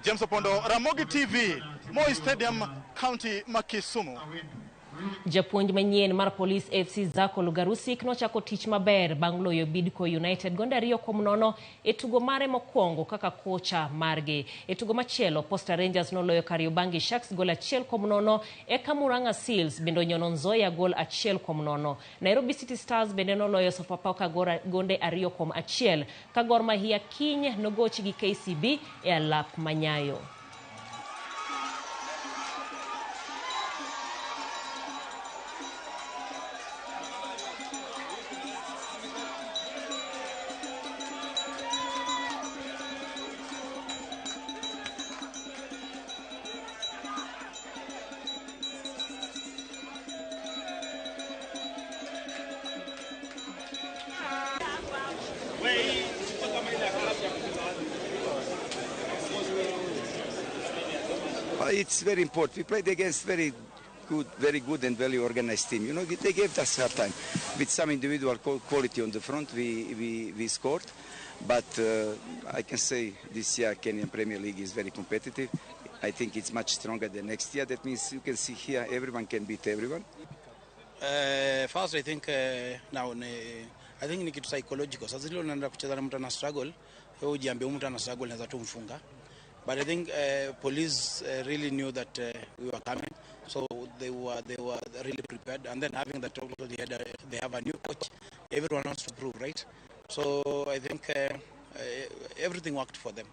James Opondo, Ramogi TV, Moi Stadium, County Makisumu. Japuonj manyien mar Police FC Zako Lugarusik nochako tich maber bang' loyo Bidco United gonde 2-0 e tugo mare mokwongo kaka kocha margi. E tugo machielo, Posta Rangers noloyo Kariobangi Sharks gol 1-0 eka Murang'a Seals bende onyono Nzoia gol 1-0. Nairobi City Stars bende noloyo Sofapaka gonde 2-1 ka Gor Mahia kiny nogochi gi KCB e alap manyayo. It's very important. We played against very good and very organized team. You know, they gave us hard time. With some individual quality on the front, we scored. But I can say this year Kenyan Premier League is very competitive. I think it's much stronger than next year. That means you can see here everyone can beat everyone. First, I think I think it's psychological. Sasa zile unaenda kucheza na mtu ana struggle, wewe ujiambie mtu ana struggle naweza tu mfunga. But I think police really knew that we were coming, so they were really prepared. And then having that also they have a new coach. Everyone wants to prove, right? So I think everything worked for them.